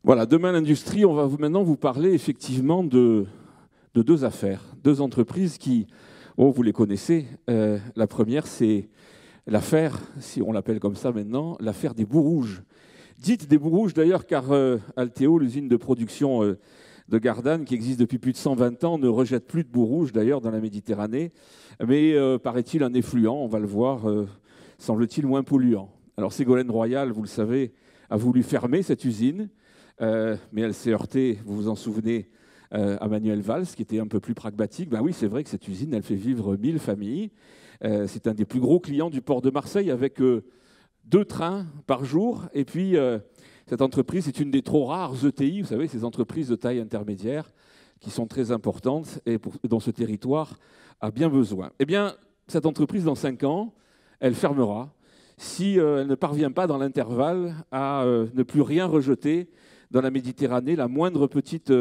Voilà, demain l'industrie, on va maintenant vous parler effectivement de deux affaires, deux entreprises qui, oh, vous les connaissez. La première, c'est l'affaire, si on l'appelle comme ça maintenant, l'affaire des boues rouges. Dite des boues rouges d'ailleurs, car Alteo, l'usine de production de Gardanne, qui existe depuis plus de 120 ans, ne rejette plus de boues rouges d'ailleurs dans la Méditerranée, mais paraît-il un effluent, on va le voir, semble-t-il moins polluant. Alors Ségolène Royal, vous le savez, a voulu fermer cette usine, mais elle s'est heurtée, vous vous en souvenez, à Manuel Valls, qui était un peu plus pragmatique. Ben oui, c'est vrai que cette usine, elle fait vivre 1000 familles. C'est un des plus gros clients du port de Marseille, avec 2 trains par jour. Et puis, cette entreprise est une des trop rares ETI, vous savez, ces entreprises de taille intermédiaire, qui sont très importantes et dont ce territoire a bien besoin. Eh bien, cette entreprise, dans 5 ans, elle fermera si elle ne parvient pas, dans l'intervalle, à ne plus rien rejeter dans la Méditerranée, la moindre petite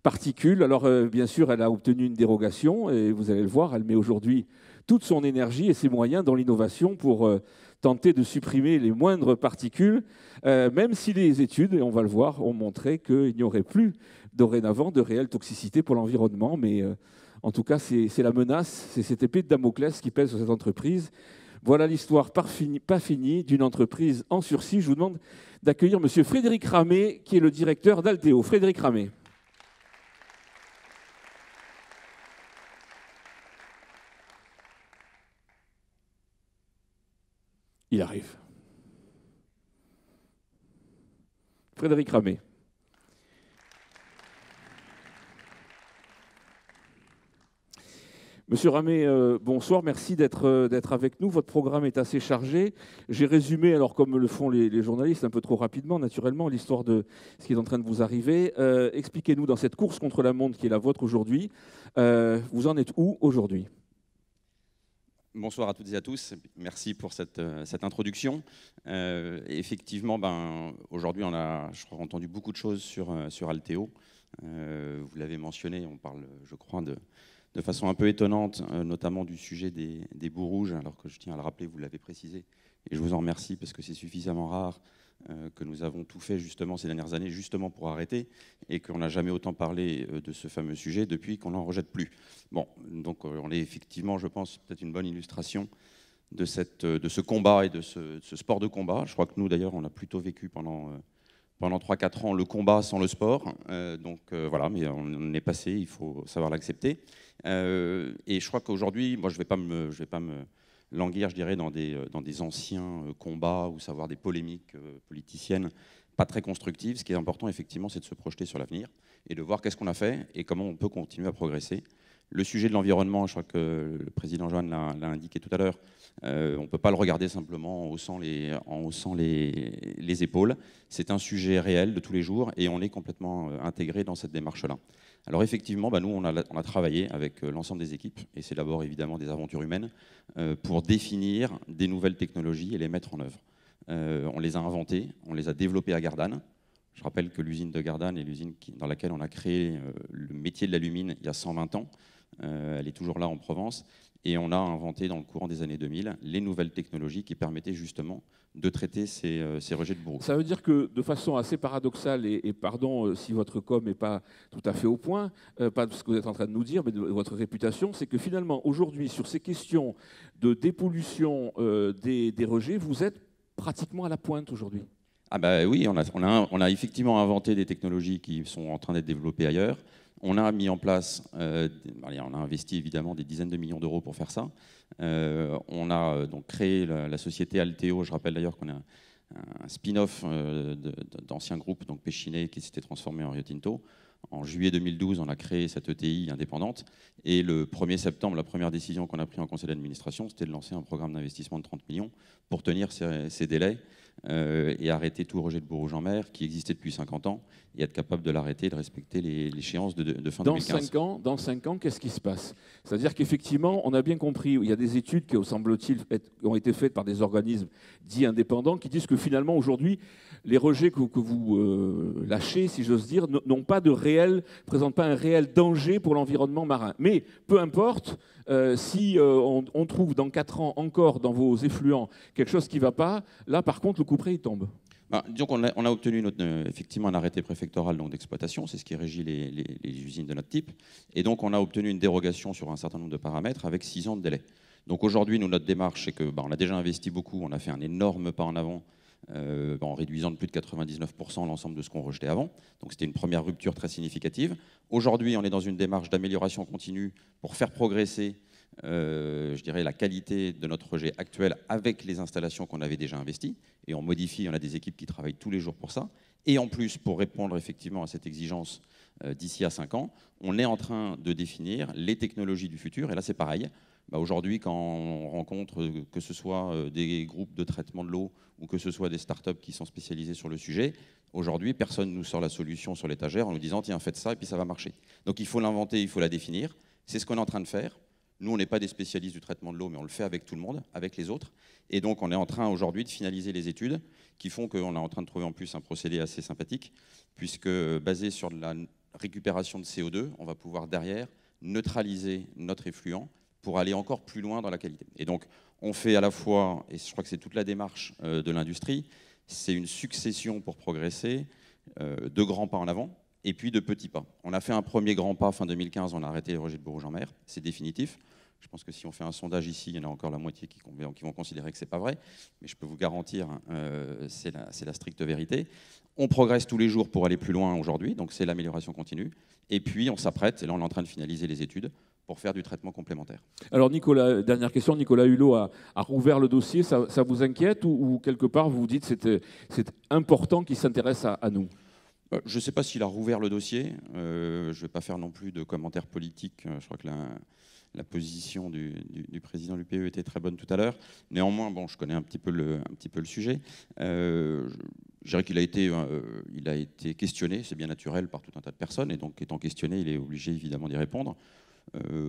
particule. Alors, bien sûr, elle a obtenu une dérogation, et vous allez le voir, elle met aujourd'hui toute son énergie et ses moyens dans l'innovation pour tenter de supprimer les moindres particules, même si les études, et on va le voir, ont montré qu'il n'y aurait plus dorénavant de réelle toxicité pour l'environnement. Mais en tout cas, c'est la menace, c'est cette épée de Damoclès qui pèse sur cette entreprise. Voilà l'histoire pas finie d'une entreprise en sursis. Je vous demande d'accueillir M. Frédéric Ramet, qui est le directeur d'Alteo. Frédéric Ramet. Il arrive. Frédéric Ramet. Monsieur Ramet, bonsoir, merci d'être avec nous. Votre programme est assez chargé. J'ai résumé, alors comme le font les journalistes, un peu trop rapidement, naturellement, l'histoire de ce qui est en train de vous arriver. Expliquez-nous, dans cette course contre la montre qui est la vôtre aujourd'hui, vous en êtes où aujourd'hui ? Bonsoir à toutes et à tous. Merci pour cette introduction. Effectivement, aujourd'hui, on a, je crois, entendu beaucoup de choses sur Alteo. Vous l'avez mentionné, on parle, je crois, de façon un peu étonnante, notamment du sujet des boues rouges, alors que je tiens à le rappeler, vous l'avez précisé, et je vous en remercie parce que c'est suffisamment rare que nous avons tout fait justement ces dernières années justement pour arrêter, et qu'on n'a jamais autant parlé de ce fameux sujet depuis qu'on n'en rejette plus. Bon, donc on est effectivement, je pense, peut-être une bonne illustration de ce combat et de ce sport de combat. Je crois que nous, d'ailleurs, on a plutôt vécu pendant 3-4 ans le combat sans le sport. Voilà, mais on est passé, il faut savoir l'accepter. Et je crois qu'aujourd'hui, moi, je vais pas me languir, je dirais, dans des anciens combats ou savoir des polémiques politiciennes pas très constructives. Ce qui est important, effectivement, c'est de se projeter sur l'avenir et de voir qu'est-ce qu'on a fait et comment on peut continuer à progresser. Le sujet de l'environnement, je crois que le président Johan l'a indiqué tout à l'heure, on ne peut pas le regarder simplement en haussant les épaules. C'est un sujet réel de tous les jours et on est complètement intégré dans cette démarche-là. Alors effectivement, nous, on a travaillé avec l'ensemble des équipes, et c'est d'abord évidemment des aventures humaines, pour définir des nouvelles technologies et les mettre en œuvre. On les a inventées, on les a développées à Gardanne. Je rappelle que l'usine de Gardanne est l'usine dans laquelle on a créé le métier de l'alumine il y a 120 ans. Elle est toujours là en Provence. Et on a inventé dans le courant des années 2000 les nouvelles technologies qui permettaient justement de traiter ces rejets de bourreaux. Ça veut dire que de façon assez paradoxale, et pardon si votre com n'est pas tout à fait au point, pas de ce que vous êtes en train de nous dire, mais de votre réputation, c'est que finalement aujourd'hui sur ces questions de dépollution des rejets, vous êtes pratiquement à la pointe aujourd'hui. Ah oui, on a effectivement inventé des technologies qui sont en train d'être développées ailleurs. On a mis en place, on a investi évidemment des dizaines de millions d'euros pour faire ça. On a donc créé la société Alteo. Je rappelle d'ailleurs qu'on a un spin-off d'anciens groupes, donc Péchinet, qui s'était transformé en Rio Tinto. En juillet 2012, on a créé cette ETI indépendante. Et le 1er septembre, la première décision qu'on a prise en conseil d'administration, c'était de lancer un programme d'investissement de 30 millions pour tenir ces délais et arrêter tout rejet de boue rouge en mer qui existait depuis 50 ans et être capable de l'arrêter, de respecter l'échéance de fin 2015. Dans 5 ans, qu'est-ce qui se passe? C'est-à-dire qu'effectivement, on a bien compris, il y a des études qui, semble-t-il, ont été faites par des organismes dits indépendants qui disent que finalement, aujourd'hui, les rejets que vous lâchez, si j'ose dire, présentent pas un réel danger pour l'environnement marin. Mais peu importe, si on trouve dans 4 ans encore dans vos effluents quelque chose qui ne va pas, là par contre le couperet il tombe. Disons qu'on a obtenu effectivement un arrêté préfectoral d'exploitation, c'est ce qui régit les usines de notre type, et donc on a obtenu une dérogation sur un certain nombre de paramètres avec 6 ans de délai. Donc aujourd'hui, notre démarche, c'est qu'on a déjà investi beaucoup, on a fait un énorme pas en avant en réduisant de plus de 99% l'ensemble de ce qu'on rejetait avant. Donc c'était une première rupture très significative. Aujourd'hui, on est dans une démarche d'amélioration continue pour faire progresser je dirais, la qualité de notre rejet actuel avec les installations qu'on avait déjà investies. Et on modifie, on a des équipes qui travaillent tous les jours pour ça. Et en plus, pour répondre effectivement à cette exigence d'ici à 5 ans, on est en train de définir les technologies du futur. Et là, c'est pareil. Aujourd'hui, quand on rencontre que ce soit des groupes de traitement de l'eau ou que ce soit des startups qui sont spécialisées sur le sujet, aujourd'hui, personne ne nous sort la solution sur l'étagère en nous disant « tiens, faites ça et puis ça va marcher ». Donc il faut l'inventer, il faut la définir. C'est ce qu'on est en train de faire. Nous, on n'est pas des spécialistes du traitement de l'eau, mais on le fait avec tout le monde, avec les autres. Et donc, on est en train aujourd'hui de finaliser les études qui font qu'on est en train de trouver en plus un procédé assez sympathique, puisque basé sur de la récupération de CO2, on va pouvoir derrière neutraliser notre effluent pour aller encore plus loin dans la qualité. Et donc, on fait à la fois, et je crois que c'est toute la démarche de l'industrie, c'est une succession pour progresser, de grands pas en avant, et puis de petits pas. On a fait un premier grand pas fin 2015, on a arrêté les rejets de Bourgogne en mer, c'est définitif. Je pense que si on fait un sondage ici, il y en a encore la moitié qui vont considérer que ce n'est pas vrai, mais je peux vous garantir, c'est la stricte vérité. On progresse tous les jours pour aller plus loin aujourd'hui, donc c'est l'amélioration continue. Et puis on s'apprête, et là on est en train de finaliser les études, pour faire du traitement complémentaire. Alors Nicolas, dernière question, Nicolas Hulot a rouvert le dossier, ça vous inquiète ou quelque part vous vous dites que c'est important qu'il s'intéresse à nous ? Je ne sais pas s'il a rouvert le dossier. Je ne vais pas faire non plus de commentaires politiques. Je crois que la position du président du PE était très bonne tout à l'heure. Néanmoins, je connais un petit peu le sujet. Je dirais qu'il a été questionné, c'est bien naturel, par tout un tas de personnes. Et donc, étant questionné, il est obligé évidemment d'y répondre.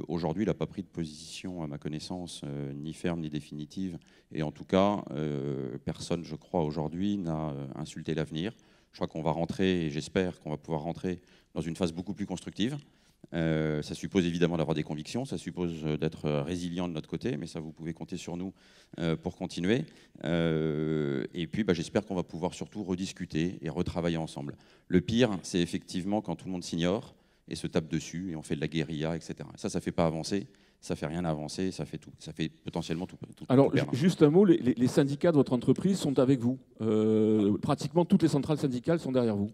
Aujourd'hui, il n'a pas pris de position, à ma connaissance, ni ferme ni définitive. Et en tout cas, personne, je crois, aujourd'hui, n'a insulté l'avenir. Je crois qu'on va rentrer, et j'espère qu'on va pouvoir rentrer dans une phase beaucoup plus constructive. Ça suppose évidemment d'avoir des convictions, ça suppose d'être résilient de notre côté, mais ça, vous pouvez compter sur nous pour continuer. Et puis, j'espère qu'on va pouvoir surtout rediscuter et retravailler ensemble. Le pire, c'est effectivement quand tout le monde s'ignore et se tape dessus, et on fait de la guérilla, etc. Ça ne fait pas avancer. Ça ne fait rien avancer, ça fait potentiellement tout. Alors, tout juste un mot, les syndicats de votre entreprise sont avec vous. Pratiquement toutes les centrales syndicales sont derrière vous.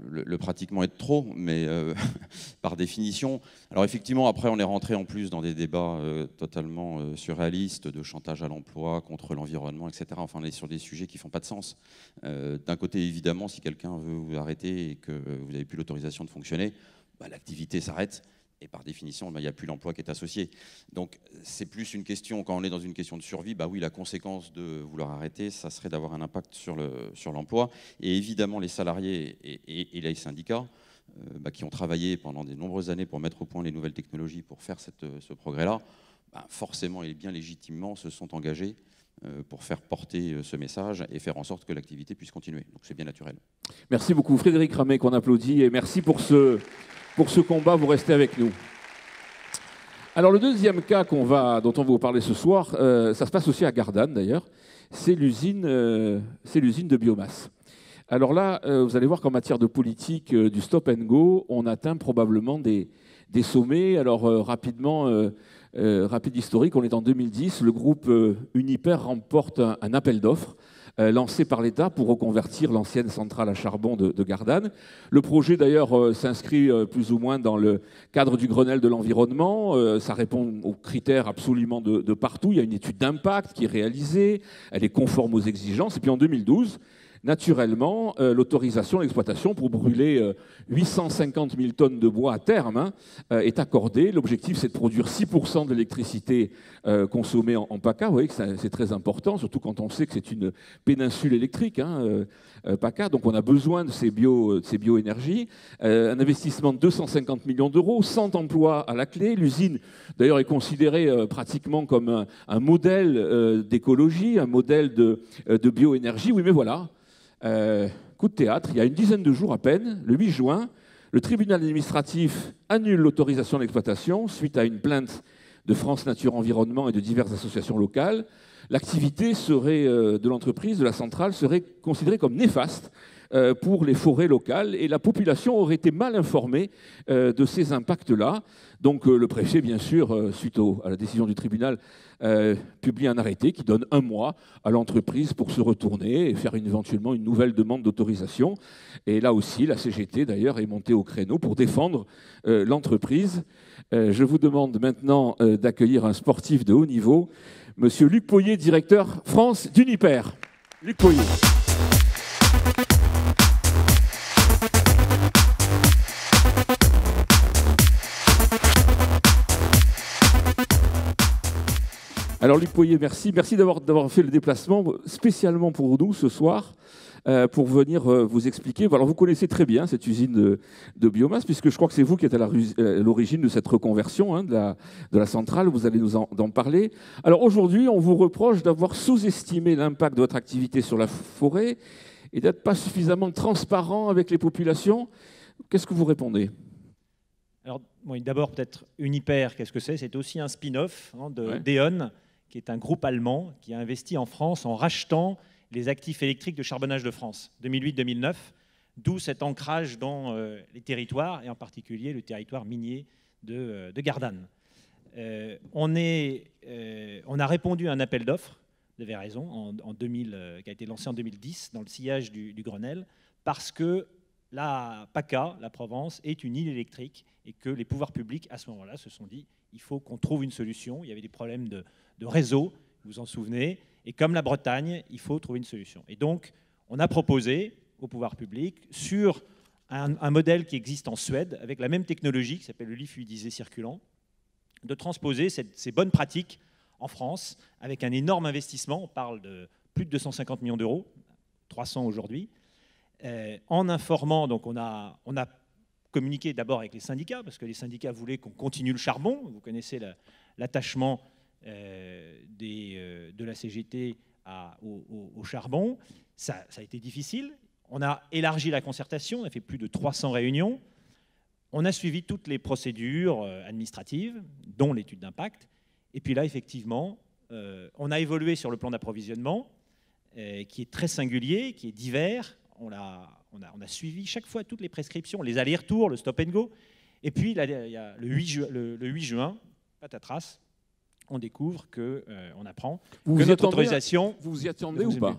Le pratiquement est trop, mais par définition. Alors effectivement, après, on est rentré en plus dans des débats totalement surréalistes de chantage à l'emploi, contre l'environnement, etc. Enfin, on est sur des sujets qui ne font pas de sens. D'un côté, évidemment, si quelqu'un veut vous arrêter et que vous n'avez plus l'autorisation de fonctionner, l'activité s'arrête. Et par définition, il n'y a plus l'emploi qui est associé. Donc c'est plus une question, quand on est dans une question de survie, oui, la conséquence de vouloir arrêter, ça serait d'avoir un impact sur l'emploi. Et évidemment, les salariés et les syndicats qui ont travaillé pendant de nombreuses années pour mettre au point les nouvelles technologies, pour faire ce progrès-là, forcément et bien légitimement se sont engagés pour faire porter ce message et faire en sorte que l'activité puisse continuer. Donc c'est bien naturel. Merci beaucoup Frédéric Ramet qu'on applaudit et merci pour ce combat, vous restez avec nous. Alors le deuxième cas dont on va vous parler ce soir, ça se passe aussi à Gardanne d'ailleurs, c'est l'usine de biomasse. Alors là, vous allez voir qu'en matière de politique du stop and go, on atteint probablement des sommets. Alors rapidement, rapide historique, on est en 2010, le groupe Uniper remporte un appel d'offres lancé par l'État pour reconvertir l'ancienne centrale à charbon de Gardanne. Le projet, d'ailleurs, s'inscrit plus ou moins dans le cadre du Grenelle de l'environnement. Ça répond aux critères absolument de partout. Il y a une étude d'impact qui est réalisée. Elle est conforme aux exigences. Et puis en 2012, naturellement, l'autorisation d'exploitation pour brûler 850 000 tonnes de bois à terme est accordée. L'objectif, c'est de produire 6% de l'électricité consommée en PACA. Vous voyez que c'est très important, surtout quand on sait que c'est une péninsule électrique, PACA. Donc on a besoin de ces bioénergies. Un investissement de 250 millions d'euros, 100 emplois à la clé. L'usine, d'ailleurs, est considérée pratiquement comme un modèle d'écologie, un modèle de bioénergie. Oui, mais voilà. Coup de théâtre, il y a une dizaine de jours à peine, le 8 juin, le tribunal administratif annule l'autorisation d'exploitation suite à une plainte de France Nature Environnement et de diverses associations locales. l'activité de l'entreprise, de la centrale, serait considérée comme néfaste pour les forêts locales et la population aurait été mal informée de ces impacts-là. Donc le préfet, bien sûr, suite à la décision du tribunal, publie un arrêté qui donne 1 mois à l'entreprise pour se retourner et faire éventuellement une nouvelle demande d'autorisation. Et là aussi, la CGT, d'ailleurs, est montée au créneau pour défendre l'entreprise. Je vous demande maintenant d'accueillir un sportif de haut niveau, Monsieur Luc Poyer, directeur France d'Uniper. Luc Poyer. Alors Luc Poyer, merci d'avoir fait le déplacement spécialement pour nous ce soir, pour venir vous expliquer. Alors vous connaissez très bien cette usine de biomasse, puisque je crois que c'est vous qui êtes à l'origine de cette reconversion de la centrale, vous allez nous en parler. Alors aujourd'hui, on vous reproche d'avoir sous-estimé l'impact de votre activité sur la forêt et d'être pas suffisamment transparent avec les populations. Qu'est-ce que vous répondez ? Alors bon, d'abord peut-être Uniper, qu'est-ce que c'est ? C'est aussi un spin-off de DEON, qui est un groupe allemand qui a investi en France en rachetant les actifs électriques de Charbonnage de France, 2008-2009, d'où cet ancrage dans les territoires, et en particulier le territoire minier de Gardanne. On a répondu à un appel d'offres, vous avez raison, qui a été lancé en 2010, dans le sillage du Grenelle, parce que la PACA, la Provence, est une île électrique, et que les pouvoirs publics, à ce moment-là, se sont dit il faut qu'on trouve une solution. Il y avait des problèmes de réseau, vous vous en souvenez, et comme la Bretagne, il faut trouver une solution. Et donc, on a proposé aux pouvoirs publics, sur un modèle qui existe en Suède, avec la même technologie, qui s'appelle le lit fluidisé circulant, de transposer ces bonnes pratiques en France, avec un énorme investissement, on parle de plus de 250 millions d'euros, 300 aujourd'hui, en informant, donc on a communiqué d'abord avec les syndicats, parce que les syndicats voulaient qu'on continue le charbon. Vous connaissez l'attachement de la CGT au charbon. Ça a été difficile. On a élargi la concertation, on a fait plus de 300 réunions. On a suivi toutes les procédures administratives, dont l'étude d'impact. Et puis là, effectivement, on a évolué sur le plan d'approvisionnement, qui est très singulier, qui est divers. On a suivi chaque fois toutes les prescriptions, les allers-retours, le stop and go. Et puis, là, le 8 juin, patatras, on découvre on apprend que notre autorisation... Vous vous y attendez ou pas ?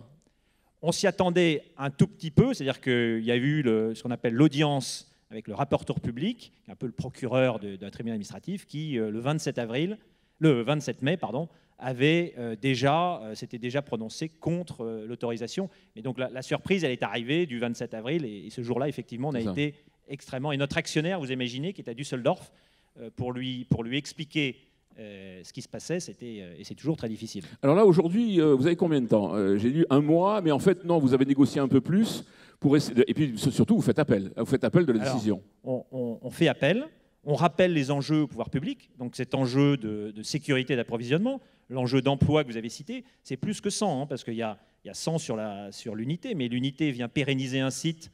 On s'y attendait un tout petit peu, c'est-à-dire qu'il y a eu ce qu'on appelle l'audience avec le rapporteur public, un peu le procureur d'un tribunal administratif, qui, le 27 mai, s'était déjà prononcé contre l'autorisation. Mais donc la surprise, elle est arrivée du 27 avril, et ce jour-là, effectivement, on a été extrêmement... Et notre actionnaire, vous imaginez, qui est à Düsseldorf, pour lui expliquer ce qui se passait, et c'est toujours très difficile. Alors là, aujourd'hui, vous avez combien de temps ? J'ai lu 1 mois, mais en fait, non, vous avez négocié un peu plus. Et puis surtout, vous faites appel. Vous faites appel de la décision. On fait appel. On rappelle les enjeux au pouvoir public, donc cet enjeu de sécurité d'approvisionnement, l'enjeu d'emploi que vous avez cité, c'est plus que 100, parce qu'il y a 100 sur l'unité, mais l'unité vient pérenniser un site,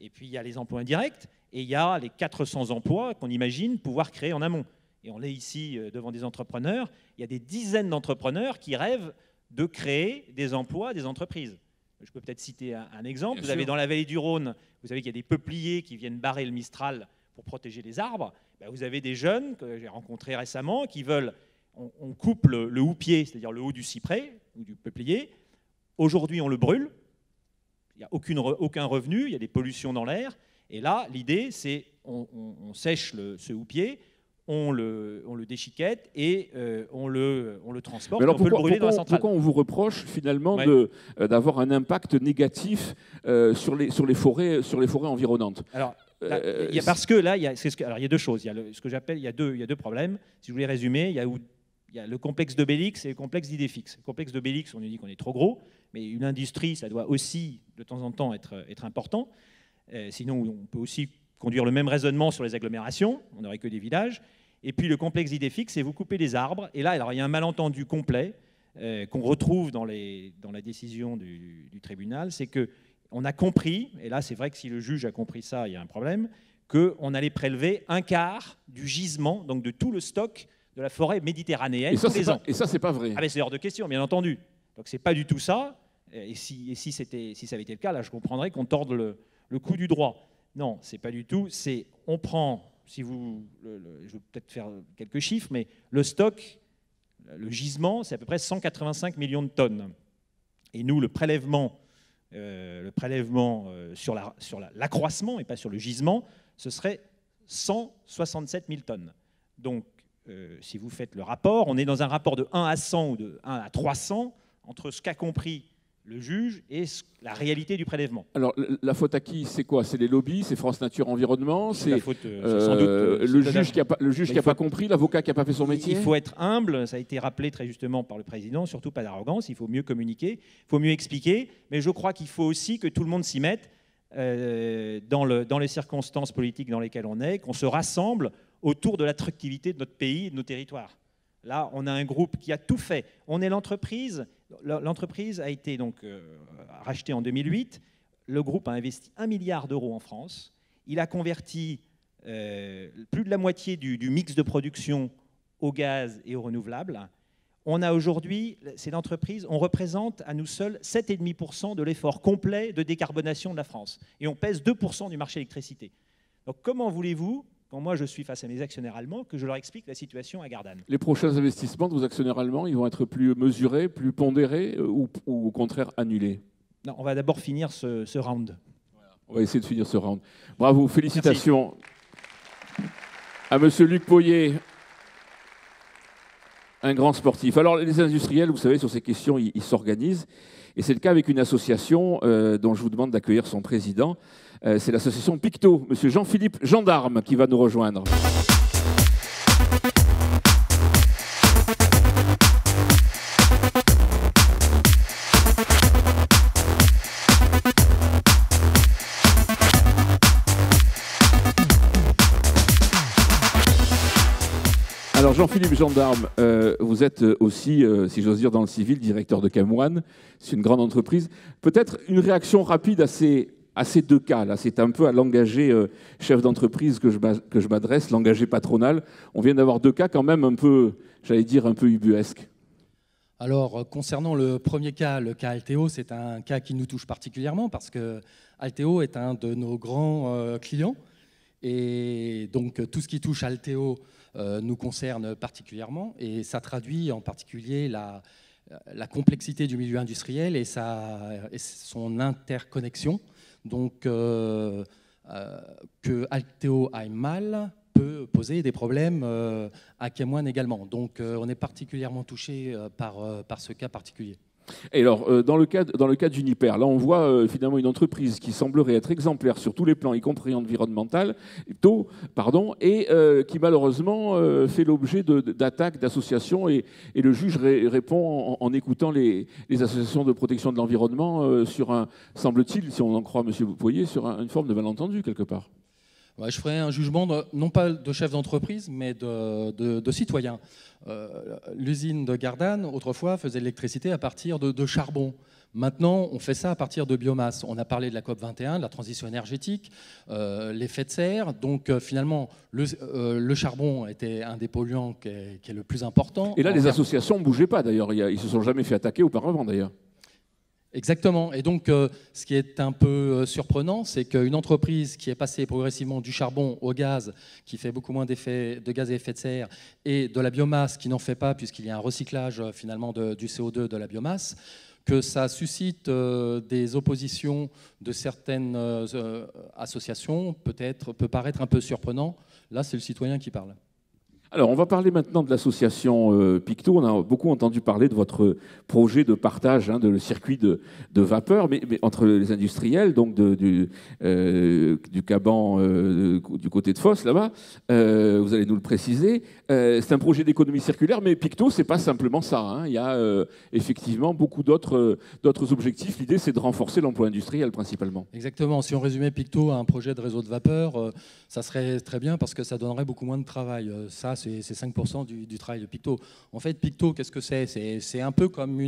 et puis il y a les emplois indirects, et il y a les 400 emplois qu'on imagine pouvoir créer en amont. Et on est ici devant des entrepreneurs, il y a des dizaines d'entrepreneurs qui rêvent de créer des emplois, des entreprises. Je peux peut-être citer un exemple. Vous avez dans la vallée du Rhône, vous savez qu'il y a des peupliers qui viennent barrer le Mistral pour protéger les arbres. Vous avez des jeunes que j'ai rencontrés récemment qui veulent, on coupe le houppier, c'est-à-dire le haut du cyprès ou du peuplier. Aujourd'hui, on le brûle. Il n'y a aucun revenu, il y a des pollutions dans l'air. Et là, l'idée, c'est on sèche ce houppier, on le déchiquette et on le transporte. Mais alors, on peut le brûler dans la centrale. Pourquoi on vous reproche finalement d'avoir un impact négatif sur les forêts environnantes ? Alors, parce que là, il y a deux choses. Il y a ce que j'appelle, il y a deux problèmes. Si je voulais résumer, il y a le complexe d'Obélix et le complexe d'Idéfix. Le complexe d'Obélix, on nous dit qu'on est trop gros, mais une industrie, ça doit aussi de temps en temps être important. Sinon, on peut aussi conduire le même raisonnement sur les agglomérations. On n'aurait que des villages. Et puis le complexe d'Idéfix, c'est vous coupez les arbres. Et là, alors, il y a un malentendu complet qu'on retrouve dans la décision du tribunal, c'est que on a compris, et là c'est vrai que si le juge a compris ça, il y a un problème, qu'on allait prélever 1/4 du gisement, donc de tout le stock de la forêt méditerranéenne tous les ans. Et ça, c'est pas vrai. Ah, mais c'est hors de question, bien entendu. Donc ce n'est pas du tout ça. Et si ça avait été le cas, là, je comprendrais qu'on torde le cou du droit. Non, ce n'est pas du tout. On prend, je vais peut-être faire quelques chiffres, mais le stock, le gisement, c'est à peu près 185 millions de tonnes. Et nous, le prélèvement sur l'accroissement et pas sur le gisement, ce serait 167 000 tonnes. Donc, si vous faites le rapport, on est dans un rapport de 1 à 100 ou de 1 à 300 entre ce qu'a compris le juge et la réalité du prélèvement. Alors, la faute à qui? C'est quoi? C'est les lobbies? C'est France Nature Environnement? C'est sans doute le juge qui n'a pas compris, l'avocat qui n'a pas fait son métier? Il faut être humble, ça a été rappelé très justement par le président, surtout pas d'arrogance, il faut mieux communiquer, il faut mieux expliquer, mais je crois qu'il faut aussi que tout le monde s'y mette dans les circonstances politiques dans lesquelles on est, qu'on se rassemble autour de l'attractivité de notre pays et de nos territoires. Là, on a un groupe qui a tout fait. On est l'entreprise. L'entreprise a été donc rachetée en 2008. Le groupe a investi 1 milliard d'euros en France. Il a converti plus de la moitié du mix de production au gaz et aux renouvelables. On a aujourd'hui, c'est l'entreprise, on représente à nous seuls 7,5% de l'effort complet de décarbonation de la France. Et on pèse 2% du marché électricité. Donc comment voulez-vous, quand moi je suis face à mes actionnaires allemands, que je leur explique la situation à Gardanne? Les prochains investissements de vos actionnaires allemands, ils vont être plus mesurés, plus pondérés ou au contraire annulés? Non, on va d'abord finir ce round. On va essayer de finir ce round. Bravo, félicitations. Merci à Monsieur Luc Poyet, un grand sportif. Alors les industriels, vous savez, sur ces questions, ils s'organisent. Et c'est le cas avec une association dont je vous demande d'accueillir son président. C'est l'association Picto, Monsieur Jean-Philippe Gendarme, qui va nous rejoindre. Alors Jean-Philippe Gendarme, vous êtes aussi, si j'ose dire, dans le civil, directeur de Camoine. C'est une grande entreprise. Peut-être une réaction rapide à ces deux cas. Là, c'est un peu à l'engagé chef d'entreprise que je m'adresse, l'engagé patronal. On vient d'avoir deux cas quand même un peu, j'allais dire, un peu ubuesques. Alors, concernant le premier cas, le cas Alteo, c'est un cas qui nous touche particulièrement parce que Alteo est un de nos grands clients. Et donc, tout ce qui touche Alteo nous concerne particulièrement. Et ça traduit en particulier la complexité du milieu industriel et son interconnexion. Donc, que Alteo aille mal peut poser des problèmes à Camoine également. Donc, on est particulièrement touché par ce cas particulier. Et alors, dans le cas d'Uniper, là, on voit finalement une entreprise qui semblerait être exemplaire sur tous les plans, y compris environnemental, et qui malheureusement fait l'objet d'attaques, d'associations, et le juge répond en écoutant les associations de protection de l'environnement sur semble-t-il, si on en croit M. Poyet, sur une forme de malentendu quelque part. Ouais, je ferai un jugement, non pas de chef d'entreprise, mais de citoyen. L'usine de Gardanne, autrefois, faisait de l'électricité à partir de charbon. Maintenant, on fait ça à partir de biomasse. On a parlé de la COP21, de la transition énergétique, l'effet de serre. Donc, finalement, le charbon était un des polluants qui est le plus important. Et là, les associations ne bougeaient pas, d'ailleurs. Ils ne se sont jamais fait attaquer auparavant, d'ailleurs. Exactement. Et donc, ce qui est un peu surprenant, c'est qu'une entreprise qui est passée progressivement du charbon au gaz, qui fait beaucoup moins de gaz à effet de serre, et de la biomasse, qui n'en fait pas, puisqu'il y a un recyclage finalement du CO2 de la biomasse, que ça suscite des oppositions de certaines associations, peut paraître un peu surprenant. Là, c'est le citoyen qui parle. Alors, on va parler maintenant de l'association Picto. On a beaucoup entendu parler de votre projet de partage de le circuit de vapeur, mais entre les industriels, donc du Caban, du côté de Fos, là-bas. Vous allez nous le préciser. C'est un projet d'économie circulaire, mais Picto, c'est pas simplement ça. Il y a effectivement beaucoup d'autres objectifs. L'idée, c'est de renforcer l'emploi industriel, principalement. Exactement. Si on résumait Picto à un projet de réseau de vapeur, ça serait très bien parce que ça donnerait beaucoup moins de travail. Ça, c'est 5% du travail de Picto. En fait, Picto, qu'est-ce que c'est? C'est un peu comme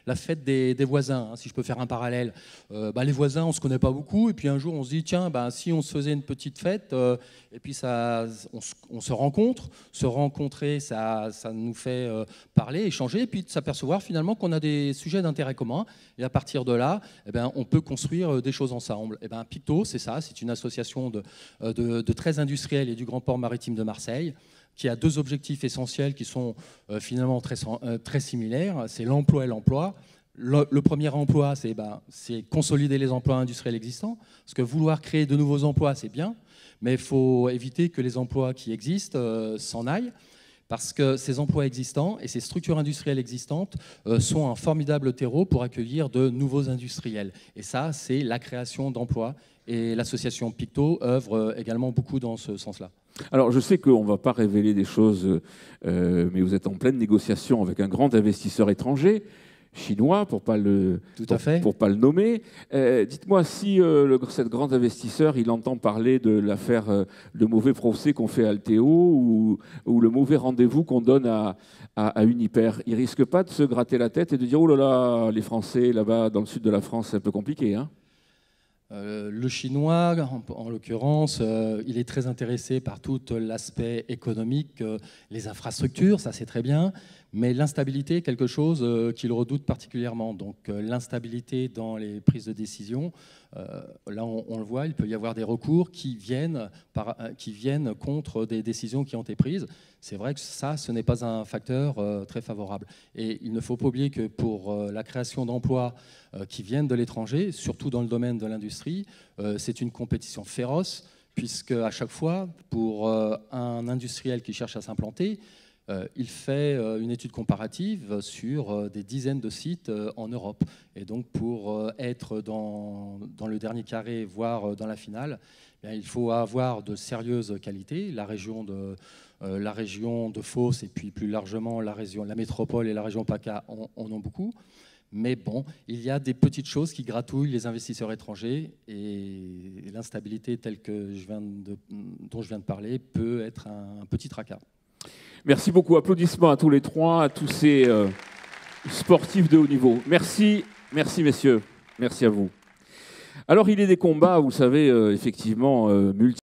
la fête des voisins, hein, si je peux faire un parallèle. Les voisins, on ne se connaît pas beaucoup, et puis un jour, on se dit, tiens, si on se faisait une petite fête, et puis on se rencontre. Se rencontrer, ça nous fait parler, échanger, et puis s'apercevoir finalement qu'on a des sujets d'intérêt commun. Et à partir de là, on peut construire des choses ensemble. Picto, c'est ça, c'est une association de 13 industriels et du Grand Port Maritime de Marseille, qui a 2 objectifs essentiels qui sont finalement très similaires. C'est l'emploi et l'emploi. Le premier emploi, c'est consolider les emplois industriels existants, parce que vouloir créer de nouveaux emplois, c'est bien, mais il faut éviter que les emplois qui existent s'en aillent, parce que ces emplois existants et ces structures industrielles existantes sont un formidable terreau pour accueillir de nouveaux industriels. Et ça, c'est la création d'emplois. Et l'association Picto œuvre également beaucoup dans ce sens-là. Alors, je sais qu'on ne va pas révéler des choses, mais vous êtes en pleine négociation avec un grand investisseur étranger, chinois, pour pas le nommer. Dites-moi si cet grand investisseur, il entend parler de l'affaire, le mauvais procès qu'on fait à Alteo ou le mauvais rendez-vous qu'on donne à Uniper. Il risque pas de se gratter la tête et de dire « Oh là là, les Français, là-bas, dans le sud de la France, c'est un peu compliqué, hein ?» Le chinois, en l'occurrence, il est très intéressé par tout l'aspect économique, les infrastructures, ça c'est très bien, mais l'instabilité est quelque chose qu'il redoute particulièrement. Donc l'instabilité dans les prises de décision, là on le voit, il peut y avoir des recours qui viennent contre des décisions qui ont été prises. C'est vrai que ça, ce n'est pas un facteur très favorable. Et il ne faut pas oublier que pour la création d'emplois qui viennent de l'étranger, surtout dans le domaine de l'industrie, c'est une compétition féroce, puisque à chaque fois, pour un industriel qui cherche à s'implanter, il fait une étude comparative sur des dizaines de sites en Europe. Et donc, pour être dans le dernier carré, voire dans la finale, il faut avoir de sérieuses qualités. La région de Fos et puis plus largement la métropole et la région PACA en ont beaucoup. Mais bon, il y a des petites choses qui gratouillent les investisseurs étrangers et l'instabilité telle que dont je viens de parler peut être un petit tracas. Merci beaucoup. Applaudissements à tous les 3, à tous ces sportifs de haut niveau. Merci messieurs. Merci à vous. Alors, il est des combats, vous le savez, effectivement, multiples.